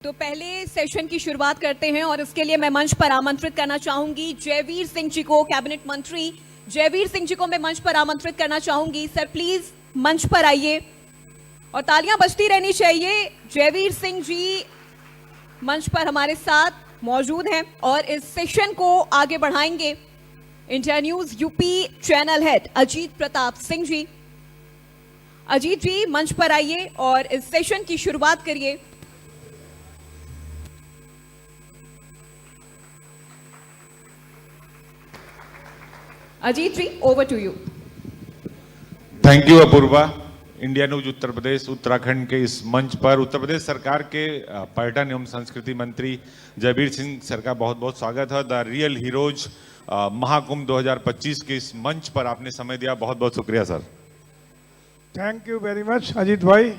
तो पहले सेशन की शुरुआत करते हैं और इसके लिए मैं मंच पर आमंत्रित करना चाहूंगी जयवीर सिंह जी को, कैबिनेट मंत्री जयवीर सिंह जी को मैं मंच पर आमंत्रित करना चाहूंगी। सर प्लीज मंच पर आइए और तालियां बजती रहनी चाहिए। जयवीर सिंह जी मंच पर हमारे साथ मौजूद हैं और इस सेशन को आगे बढ़ाएंगे India news UP channel head Ajit Pratap Singh ji. Ajit ji मंच पर आइए और इस सेशन की शुरुआत करिए। Ajit ji, over to you. Thank you Apoorva. India news Uttar Pradesh Uttarakhand के इस मंच पर उत्तर प्रदेश सरकार के पर्यटन एवं संस्कृति मंत्री जयवीर सिंह सर का बहुत बहुत स्वागत है। द रियल हीरोज महाकुंभ 2025 के इस मंच पर आपने समय दिया, बहुत बहुत शुक्रिया sir. Thank you very much Ajit भाई।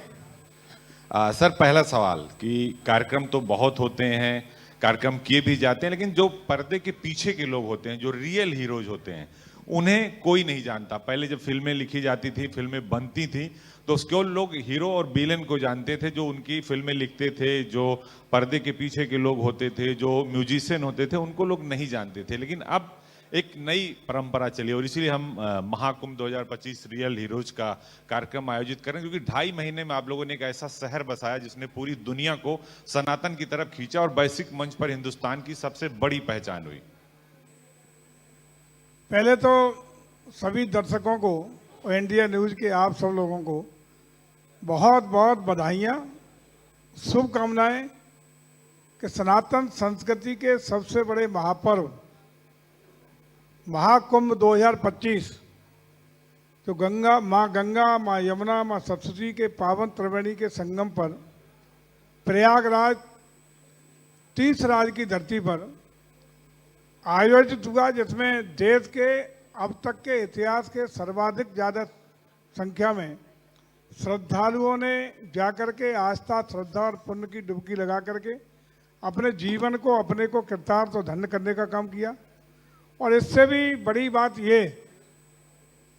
सर पहला सवाल कि कार्यक्रम तो बहुत होते हैं, कार्यक्रम किए भी जाते हैं, लेकिन जो पर्दे के पीछे के लोग होते हैं, जो रियल हीरोज होते हैं, उन्हें कोई नहीं जानता। पहले जब फिल्में लिखी जाती थी, फिल्में बनती थी, तो केवल लोग हीरो और विलेन को जानते थे, जो उनकी फिल्में लिखते थे, जो पर्दे के पीछे के लोग होते थे, जो म्यूजिशियन होते थे, उनको लोग नहीं जानते थे। लेकिन अब एक नई परंपरा चली और इसीलिए हम महाकुंभ 2025 रियल हीरोज का कार्यक्रम आयोजित करें, क्योंकि 2.5 महीने में आप लोगों ने एक ऐसा शहर बसाया जिसने पूरी दुनिया को सनातन की तरफ खींचा और वैश्विक मंच पर हिंदुस्तान की सबसे बड़ी पहचान हुई। पहले तो सभी दर्शकों को और इंडिया न्यूज के आप सब लोगों को बहुत बहुत बधाइयाँ, शुभकामनाएं कि सनातन संस्कृति के सबसे बड़े महापर्व महाकुंभ 2025 जो गंगा, माँ यमुना, माँ सरस्वती के पावन त्रिवेणी के संगम पर प्रयागराज तीर्थराज की धरती पर आयोजित हुआ, जिसमें देश के अब तक के इतिहास के सर्वाधिक ज़्यादा संख्या में श्रद्धालुओं ने जाकर के आस्था, श्रद्धा और पुण्य की डुबकी लगा करके अपने जीवन को, अपने को कृतार्थ और धन्य करने का काम किया। और इससे भी बड़ी बात ये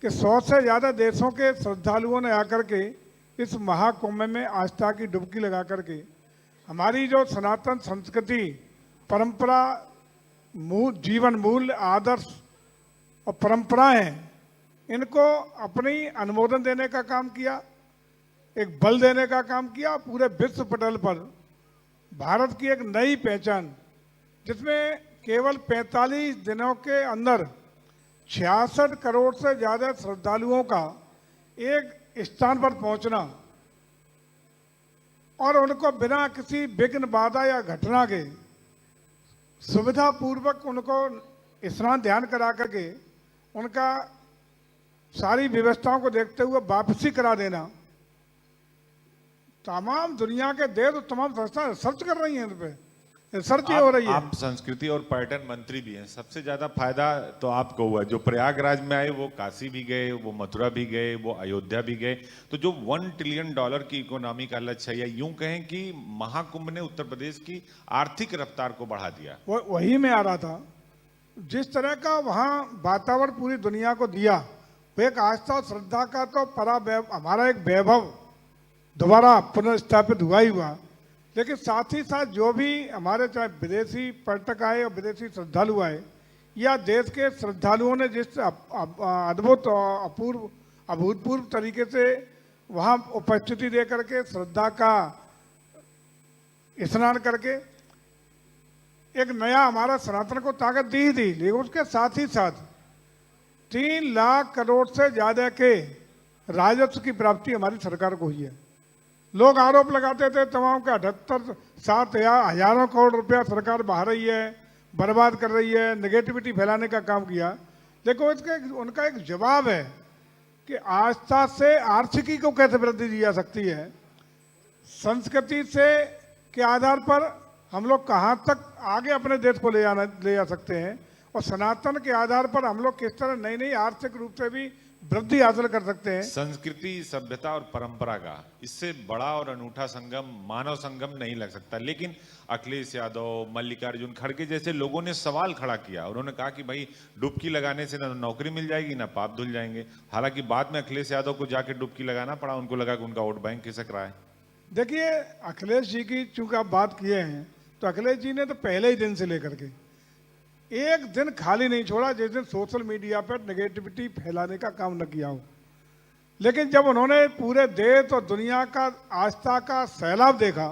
कि 100 से ज़्यादा देशों के श्रद्धालुओं ने आकर के इस महाकुंभ में आस्था की डुबकी लगा करके हमारी जो सनातन संस्कृति, परंपरा, जीवन मूल्य, आदर्श और परंपराएं हैं, इनको अपनी अनुमोदन देने का काम किया, एक बल देने का काम किया। पूरे विश्व पटल पर भारत की एक नई पहचान, जिसमें केवल 45 दिनों के अंदर 66 करोड़ से ज़्यादा श्रद्धालुओं का एक स्थान पर पहुंचना और उनको बिना किसी विघ्न, बाधा या घटना के सुविधा पूर्वक उनको स्नान ध्यान करा करके उनका सारी व्यवस्थाओं को देखते हुए वापसी करा देना। तमाम दुनिया के देश और तमाम संस्थाएं रिसर्च कर रही हैं, इन पे रिसर्च हो रही है। आप संस्कृति और पर्यटन मंत्री भी हैं, सबसे ज्यादा फायदा तो आपको हुआ। जो प्रयागराज में आए वो काशी भी गए, वो मथुरा भी गए, वो अयोध्या भी गए। तो जो $1 ट्रिलियन की इकोनॉमी का लक्ष्य है, या यूं कहें कि महाकुंभ ने उत्तर प्रदेश की आर्थिक रफ्तार को बढ़ा दिया। वही में आ रहा था, जिस तरह का वहाँ वातावरण पूरी दुनिया को दिया, वो एक आस्था और श्रद्धा का तो हमारा एक वैभव दोबारा पुनर्स्थापित हुआ ही हुआ। लेकिन साथ ही साथ जो भी हमारे चाहे विदेशी पर्यटक आए और विदेशी श्रद्धालु आए, या देश के श्रद्धालुओं ने जिस अद्भुत अपूर्व अभूतपूर्व तरीके से वहाँ उपस्थिति दे करके श्रद्धा का स्नान करके एक नया हमारा सनातन को ताकत दी ही थी। लेकिन उसके साथ ही साथ 3 लाख करोड़ से ज़्यादा के राजस्व की प्राप्ति हमारी सरकार को हुई है। लोग आरोप लगाते थे तमाम का 78-7 हजारों करोड़ रुपया सरकार बहा रही है, बर्बाद कर रही है, नेगेटिविटी फैलाने का काम किया। देखो इसका उनका एक जवाब है कि आस्था से आर्थिकी को कैसे वृद्धि दी जा सकती है, संस्कृति से के आधार पर हम लोग कहाँ तक आगे अपने देश को ले जा सकते हैं, और सनातन के आधार पर हम लोग किस तरह नई नई आर्थिक रूप से भी वृद्धि हासिल कर सकते हैं। संस्कृति, सभ्यता और परंपरा का इससे बड़ा और अनूठा संगम, मानव संगम नहीं लग सकता। लेकिन अखिलेश यादव, मल्लिकार्जुन खड़गे जैसे लोगों ने सवाल खड़ा किया। उन्होंने कहा कि भाई डुबकी लगाने से ना नौकरी मिल जाएगी, ना पाप धुल जाएंगे। हालांकि बाद में अखिलेश यादव को जाके डुबकी लगाना पड़ा, उनको लगा कि उनका वोट बैंक खिसक रहा है। देखिए, अखिलेश जी की चूंकि आप बात किए हैं, तो अखिलेश जी ने तो पहले ही दिन से लेकर के एक दिन खाली नहीं छोड़ा जिस दिन सोशल मीडिया पर नेगेटिविटी फैलाने का काम न किया हो। लेकिन जब उन्होंने पूरे देश और दुनिया का आस्था का सैलाब देखा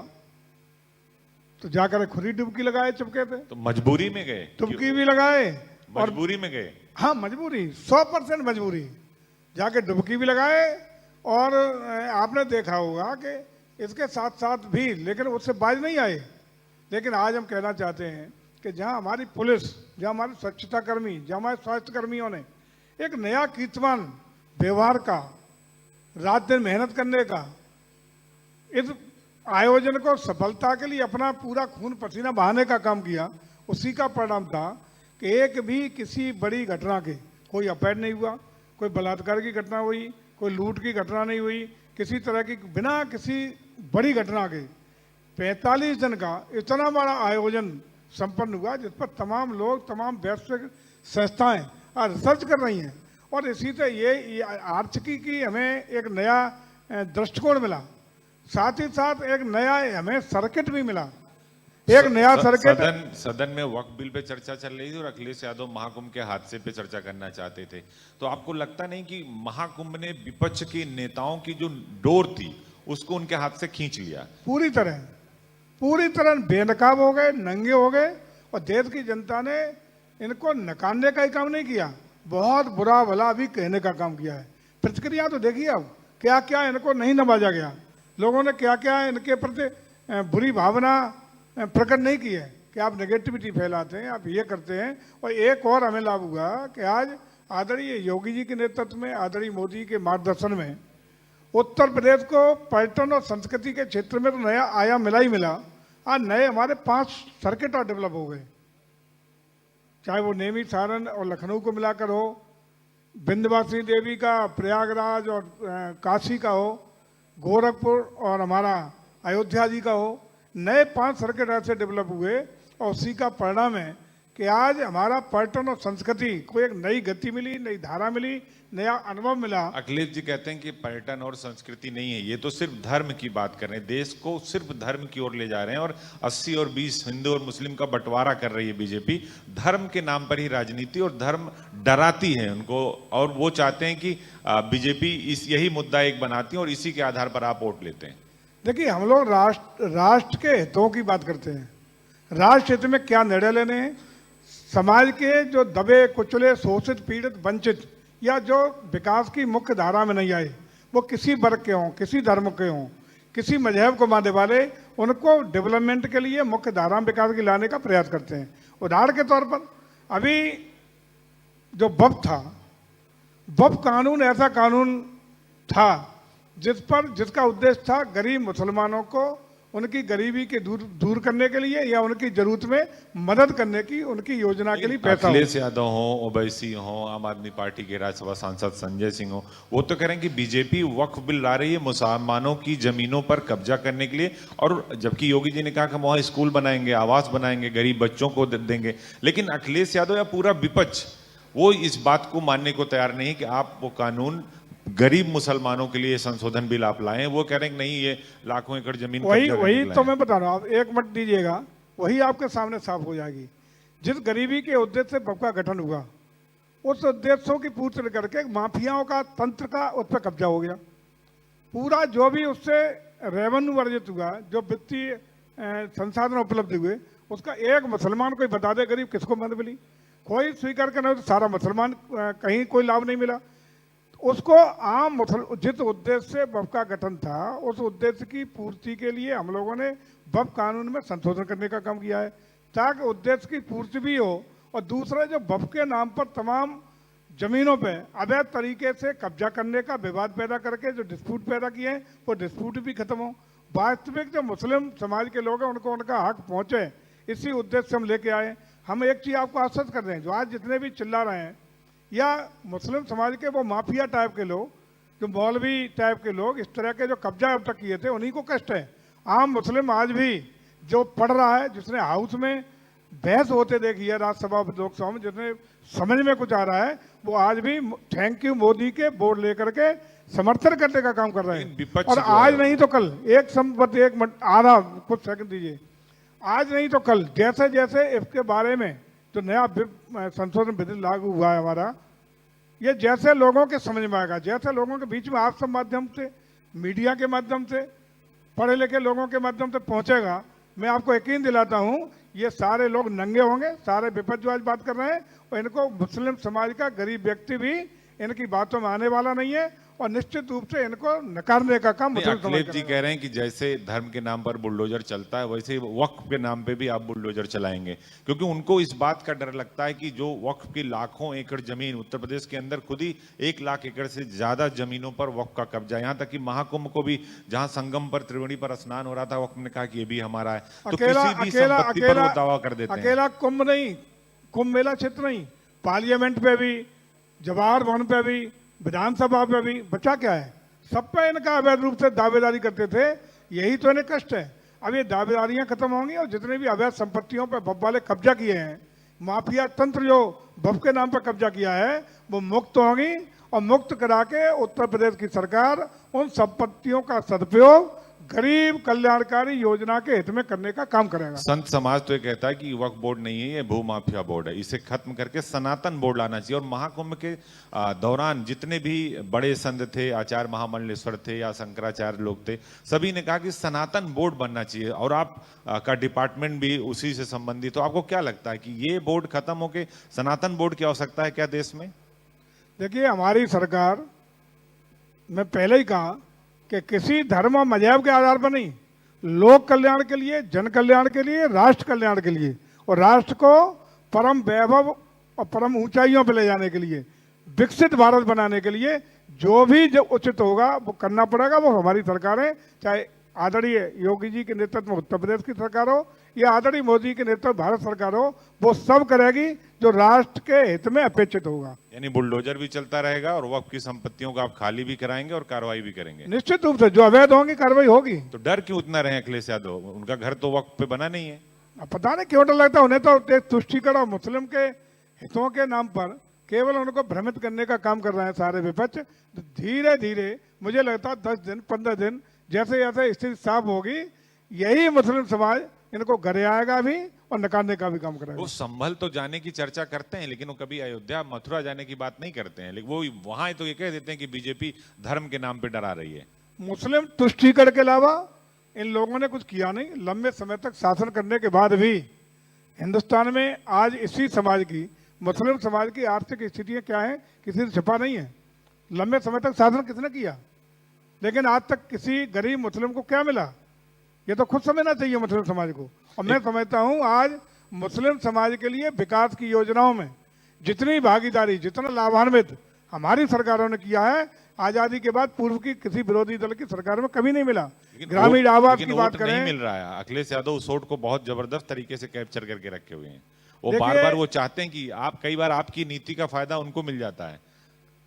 तो जाकर खुद ही डुबकी लगाए चुपके पे, तो मजबूरी में गए, डुबकी भी लगाए और मजबूरी में गए। हाँ, मजबूरी, 100% मजबूरी, जाके डुबकी भी लगाए। और आपने देखा होगा कि इसके साथ साथ भी लेकिन उससे बाज नहीं आए। लेकिन आज हम कहना चाहते हैं कि जहां हमारी पुलिस, जहां हमारे स्वच्छता कर्मी, जहां हमारे स्वास्थ्य कर्मियों ने एक नया कीर्तिमान व्यवहार का, रात दिन मेहनत करने का, इस आयोजन को सफलता के लिए अपना पूरा खून पसीना बहाने का काम किया, उसी का परिणाम था कि एक भी किसी बड़ी घटना के कोई अपराध नहीं हुआ, कोई बलात्कार की घटना हुई, कोई लूट की घटना नहीं हुई, किसी तरह की बिना किसी बड़ी घटना के 45 दिन का इतना बड़ा आयोजन संपन्न हुआ जिस पर तमाम लोग, तमाम वैश्विक संस्थाएं रिसर्च कर रही हैं। और इसी से ये आर्थिकी की हमें एक नया दृष्टिकोण मिला, साथ ही साथ एक नया हमें सर्किट भी मिला, एक नया सर्किट। सदन में वक्फ बिल पे चर्चा चल रही थी और अखिलेश यादव महाकुंभ के हादसे पे चर्चा करना चाहते थे। तो आपको लगता नहीं कि महाकुंभ ने विपक्ष के नेताओं की जो डोर थी उसको उनके हाथ से खींच लिया? पूरी तरह बेनकाब हो गए, नंगे हो गए। और देश की जनता ने इनको नकारने का ही काम नहीं किया, बहुत बुरा भला भी कहने का काम किया है। प्रतिक्रिया तो देखिए अब, क्या क्या इनको नहीं नवाजा गया, लोगों ने क्या क्या इनके प्रति बुरी भावना प्रकट नहीं की है कि आप नेगेटिविटी फैलाते हैं, आप ये करते हैं। और एक और हमें लाभ हुआ कि आज आदरणीय योगी जी के नेतृत्व में, आदरणीय मोदी के मार्गदर्शन में उत्तर प्रदेश को पर्यटन और संस्कृति के क्षेत्र में तो नया आयाम मिला ही मिला। आज नए हमारे 5 सर्किट और डेवलप हो गए, चाहे वो नेमी, सारण और लखनऊ को मिलाकर हो, विंध्यवासिनी देवी का प्रयागराज और काशी का हो, गोरखपुर और हमारा अयोध्या जी का हो। नए 5 सर्किट ऐसे डेवलप हुए और उसी का परिणाम है कि आज हमारा पर्यटन और संस्कृति को एक नई गति मिली, नई धारा मिली, नया अनुभव मिला। अखिलेश जी कहते हैं कि पर्यटन और संस्कृति नहीं है, ये तो सिर्फ धर्म की बात कर रहे हैं, देश को सिर्फ धर्म की ओर ले जा रहे हैं और 80 और 20 हिंदू और मुस्लिम का बंटवारा कर रही है बीजेपी। धर्म के नाम पर ही राजनीति, और धर्म डराती है उनको, और वो चाहते हैं कि बीजेपी यही मुद्दा एक बनाती है और इसी के आधार पर आप वोट लेते हैं। देखिए, हम लोग राष्ट्र के हितों की बात करते हैं, राष्ट्र हित में क्या निर्णय लेने हैं, समाज के जो दबे कुचले, शोषित, पीड़ित, वंचित या जो विकास की मुख्य धारा में नहीं आए, वो किसी वर्ग के हों, किसी धर्म के हों, किसी मजहब को मानने वाले, उनको डेवलपमेंट के लिए मुख्य धारा में विकास की लाने का प्रयास करते हैं। उदाहरण के तौर पर अभी जो वक्फ था, वक्फ कानून ऐसा कानून था जिसका उद्देश्य था गरीब मुसलमानों को उनकी गरीबी के दूर करने के लिए या उनकी जरूरत में मदद करने की, उनकी योजना के लिए पैसा। अखिलेश यादव हो, ओवैसी हो, आम आदमी पार्टी के राज्यसभा सांसद संजय सिंह हो, वो तो कह रहे हैं कि बीजेपी वक्फ बिल ला रही है मुसलमानों की जमीनों पर कब्जा करने के लिए, और जबकि योगी जी ने कहा कि हम वहां स्कूल बनाएंगे, आवास बनाएंगे, गरीब बच्चों को देंगे। लेकिन अखिलेश यादव या पूरा विपक्ष वो इस बात को मानने को तैयार नहीं कि आप वो कानून गरीब मुसलमानों के लिए संशोधन बिल आप लाएं। वो कह रहे हैं कि नहीं, ये लाखों एकड़ जमीन वही तो मैं बता रहा हूं, आप एक मिनट दीजिएगा, वही आपके सामने साफ हो जाएगी। जिस गरीबी के उद्देश्य से वक्फ का गठन हुआ, उस उद्देश्यों की पूर्ति करके माफियाओं का तंत्र का उस पर कब्जा हो गया। पूरा जो भी उससे रेवेन्यू अर्जित हुआ, जो वित्तीय संसाधन उपलब्ध हुए, उसका एक मुसलमान कोई बता दे गरीब किसको मदद मिली? कोई स्वीकार करना तो सारा मुसलमान, कहीं कोई लाभ नहीं मिला उसको। आम जिस उद्देश्य से वक्फ का गठन था, उस उद्देश्य की पूर्ति के लिए हम लोगों ने वक्फ कानून में संशोधन करने का काम किया है, ताकि उद्देश्य की पूर्ति भी हो। और दूसरा, जो वक्फ के नाम पर तमाम जमीनों पे अवैध तरीके से कब्जा करने का विवाद पैदा करके जो डिस्प्यूट पैदा किए हैं, वो डिस्प्यूट भी खत्म हो। वास्तविक जो मुस्लिम समाज के लोग हैं उनको उनका हक पहुंचे, इसी उद्देश्य से हम लेके आए। हम एक चीज़ आपको आश्वस्त कर रहे हैं, जो आज जितने भी चिल्ला रहे हैं या मुस्लिम समाज के वो माफिया टाइप के लोग, जो मौलवी टाइप के लोग, इस तरह के जो कब्जा अब तक किए थे, उन्हीं को कष्ट है। आम मुस्लिम आज भी जो पढ़ रहा है, जिसने हाउस में बहस होते देखी है राज्यसभा लोकसभा में, जितने समझ में कुछ आ रहा है वो आज भी थैंक यू मोदी के बोर्ड लेकर के समर्थन करने का काम कर रहे लेकिन हैं। विपक्ष और जो आज है- नहीं तो कल, एक संपत्ति एक मिनट आधा कुछ सेकंड दीजिए, आज नहीं तो कल जैसे जैसे इसके बारे में जो नया संशोधन विधि लागू हुआ है हमारा, ये जैसे लोगों के समझ में आएगा, जैसे लोगों के बीच में आप सब माध्यम से, मीडिया के माध्यम से, पढ़े लिखे लोगों के माध्यम से पहुंचेगा, मैं आपको यकीन दिलाता हूं ये सारे लोग नंगे होंगे, सारे विपक्ष जो आज बात कर रहे हैं, और इनको मुस्लिम समाज का गरीब व्यक्ति भी इनकी बातों में आने वाला नहीं है, और निश्चित रूप से इनको नकारने का काम नहीं, मुस्लिम समाज अखिलेश जी करेगा। कह रहे हैं कि जैसे धर्म के नाम पर बुलडोजर चलता है वैसे ही वक्फ के नाम पे भी आप बुलडोजर चलाएंगे, क्योंकि उनको इस बात का डर लगता है कि जो वक्फ की लाखों एकड़ जमीन उत्तर प्रदेश के अंदर खुद ही 1 लाख एकड़ से ज्यादा जमीनों पर वक्फ का कब्जा है। यहाँ तक कि महाकुंभ को भी जहां संगम पर त्रिवेणी पर स्नान हो रहा था वक्फ ने कहा कि ये भी हमारा है, तो किसी भी संपत्ति पर वो दावा कर देते हैं। अकेला कुंभ नहीं, कुंभ मेला क्षेत्र नहीं, पार्लियामेंट पे भी, जवाहर भवन पे भी, विधानसभा पे भी, बचा क्या है, सब पे इनका अवैध रूप से दावेदारी करते थे, यही तो इन्हें कष्ट है। अब ये दावेदारियां खत्म होंगी और जितने भी अवैध संपत्तियों पे बब वाले कब्जा किए हैं, माफिया तंत्र जो बब के नाम पर कब्जा किया है, वो मुक्त होंगी, और मुक्त करा के उत्तर प्रदेश की सरकार उन संपत्तियों का सदुपयोग गरीब कल्याणकारी योजना के हित में करने का काम करेगा। संत समाज तो ये कहता है कि वक्फ बोर्ड नहीं है, ये भू माफिया बोर्ड है, इसे खत्म करके सनातन बोर्ड लाना चाहिए। और महाकुंभ के दौरान जितने भी बड़े संत थे, आचार्य महामंडलेश्वर थे या शंकराचार्य लोग थे, सभी ने कहा कि सनातन बोर्ड बनना चाहिए, और आप का डिपार्टमेंट भी उसी से संबंधित। तो आपको क्या लगता है कि ये बोर्ड खत्म होके सनातन बोर्ड की आवश्यकता है क्या देश में? देखिए, हमारी सरकार, मैं पहले ही कहा कि किसी धर्म और मजहब के आधार पर नहीं, लोक कल्याण के लिए, जन कल्याण के लिए, राष्ट्र कल्याण के लिए, और राष्ट्र को परम वैभव और परम ऊंचाइयों पर ले जाने के लिए, विकसित भारत बनाने के लिए जो भी जो उचित होगा वो करना पड़ेगा। वो हमारी सरकार है, चाहे आदरणीय योगी जी के नेतृत्व में उत्तर प्रदेश की सरकार हो या आदरणीय मोदी के नेतृत्व भारत सरकार हो, वो सब करेगी जो राष्ट्र के हित में अपेक्षित होगा। यानी बुलडोजर भी चलता रहेगा और वक्फ की संपत्तियों को आप खाली भी कराएंगे और कार्रवाई भी करेंगे। निश्चित रूप से जो अवैध होंगी कार्रवाई होगी। तो डर क्यों इतना रहे अखिलेश यादव? उनका घर तो वक्फ पे बना नहीं है। अब पता नहीं क्यों डर लगता है उन्हें, तो एक तुष्टीकरण और मुस्लिम के हितों के नाम पर केवल उनको भ्रमित करने का काम कर रहे हैं सारे विपक्ष। धीरे धीरे मुझे लगता है 10 दिन 15 दिन जैसे जैसे स्थिति साफ होगी, यही मुस्लिम समाज इनको घरे आएगा भी और नकारने का भी काम करेगा। वो संभल तो जाने की चर्चा करते हैं, लेकिन वो कभी अयोध्या मथुरा जाने की बात नहीं करते हैं। लेकिन वो वहां तो ये कह देते हैं कि बीजेपी धर्म के नाम पे डरा रही है। मुस्लिम तुष्टीकरण के अलावा इन लोगों ने कुछ किया नहीं। लंबे समय तक शासन करने के बाद भी हिंदुस्तान में आज इसी समाज की, मुस्लिम समाज की आर्थिक स्थितियां क्या है किसी से छिपा नहीं है। लंबे समय तक शासन किसने किया, लेकिन आज तक किसी गरीब मुस्लिम को क्या मिला, ये तो खुद समझना चाहिए मुस्लिम समाज को। और मैं समझता हूं आज मुस्लिम समाज के लिए विकास की योजनाओं में जितनी भागीदारी, जितना लाभान्वित हमारी सरकारों ने किया है, आजादी के बाद पूर्व की किसी विरोधी दल की सरकार में कभी नहीं मिला। ग्रामीण आवास की बात करें, नहीं मिल रहा है। अखिलेश यादव उस वोट को बहुत जबरदस्त तरीके से कैप्चर करके रखे हुए हैं। वो देखिए- बार बार वो चाहते हैं कि आप, कई बार आपकी नीति का फायदा उनको मिल जाता है।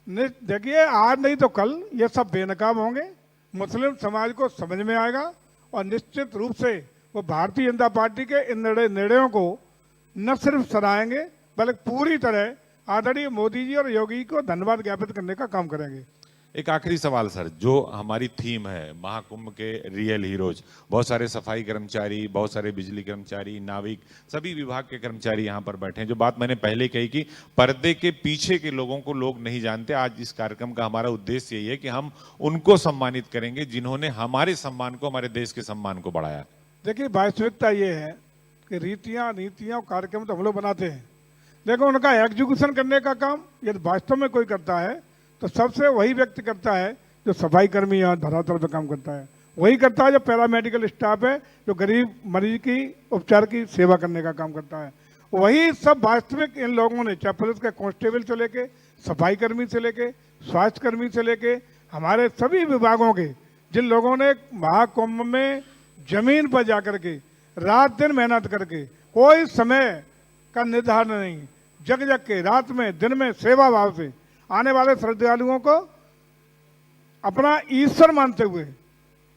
देखिए, आज नहीं तो कल ये सब बेनकाब होंगे, मुस्लिम समाज को समझ में आएगा, और निश्चित रूप से वो भारतीय जनता पार्टी के इन निर्णयों को न सिर्फ सराहेंगे बल्कि पूरी तरह आदरणीय मोदी जी और योगी जी को धन्यवाद ज्ञापित करने का काम करेंगे। एक आखिरी सवाल सर, जो हमारी थीम है महाकुंभ के रियल हीरोज, बहुत सारे सफाई कर्मचारी, बहुत सारे बिजली कर्मचारी, नाविक, सभी विभाग के कर्मचारी यहाँ पर बैठे हैं। जो बात मैंने पहले कही कि पर्दे के पीछे के लोगों को लोग नहीं जानते, आज इस कार्यक्रम का हमारा उद्देश्य यही है कि हम उनको सम्मानित करेंगे जिन्होंने हमारे सम्मान को, हमारे देश के सम्मान को बढ़ाया। देखिए, वास्तविकता ये है कि रीतियाँ, नीतियाँ और कार्यक्रम तो हम लोग बनाते हैं, लेकिन उनका एग्जीक्यूशन करने का काम यदि वास्तव में कोई करता है तो सबसे वही व्यक्ति करता है जो सफाई कर्मी या धरातल पर काम करता है, वही करता है जो पैरामेडिकल स्टाफ है, जो गरीब मरीज की उपचार की सेवा करने का काम करता है। वही सब वास्तविक इन लोगों ने, चाहे पुलिस के कांस्टेबल से लेके, सफाई कर्मी से लेके, स्वास्थ्य कर्मी से लेके, हमारे सभी विभागों के, जिन लोगों ने महाकुंभ में जमीन पर जाकर के रात दिन मेहनत करके, कोई समय का निर्धारण नहीं, जग जग के रात में दिन में सेवा भाव से आने वाले श्रद्धालुओं को अपना ईश्वर मानते हुए,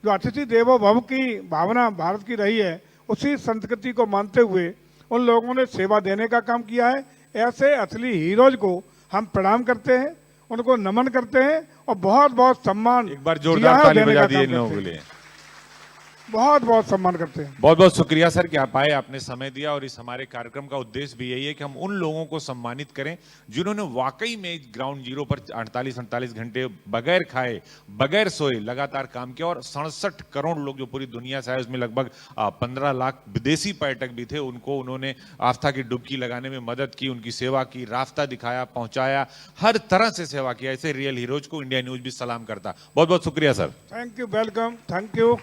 जो अतिथि देवो भव की भावना भारत की रही है, उसी संस्कृति को मानते हुए उन लोगों ने सेवा देने का काम किया है। ऐसे असली हीरोज को हम प्रणाम करते हैं, उनको नमन करते हैं और बहुत बहुत सम्मान एक बार दिया जोरदार है, ताली देने बजा का दिए काम इन लोगों करते के हैं। लिए। बहुत बहुत सम्मान करते हैं। बहुत बहुत शुक्रिया सर कि आप आए, आपने समय दिया। और इस हमारे कार्यक्रम का उद्देश्य भी यही है कि हम उन लोगों को सम्मानित करें जिन्होंने वाकई में ग्राउंड जीरो पर 48 घंटे बगैर खाए बगैर सोए लगातार काम किया। और 67 करोड़ लोग जो पूरी दुनिया से आए, उसमें लगभग 15 लाख विदेशी पर्यटक भी थे। उनको उन्होंने आस्था की डुबकी लगाने में मदद की, उनकी सेवा की, रास्ता दिखाया, पहुंचाया, हर तरह से सेवा किया। ऐसे रियल हीरोज को इंडिया न्यूज भी सलाम करता। बहुत बहुत शुक्रिया sir. Thank you, welcome, thank you.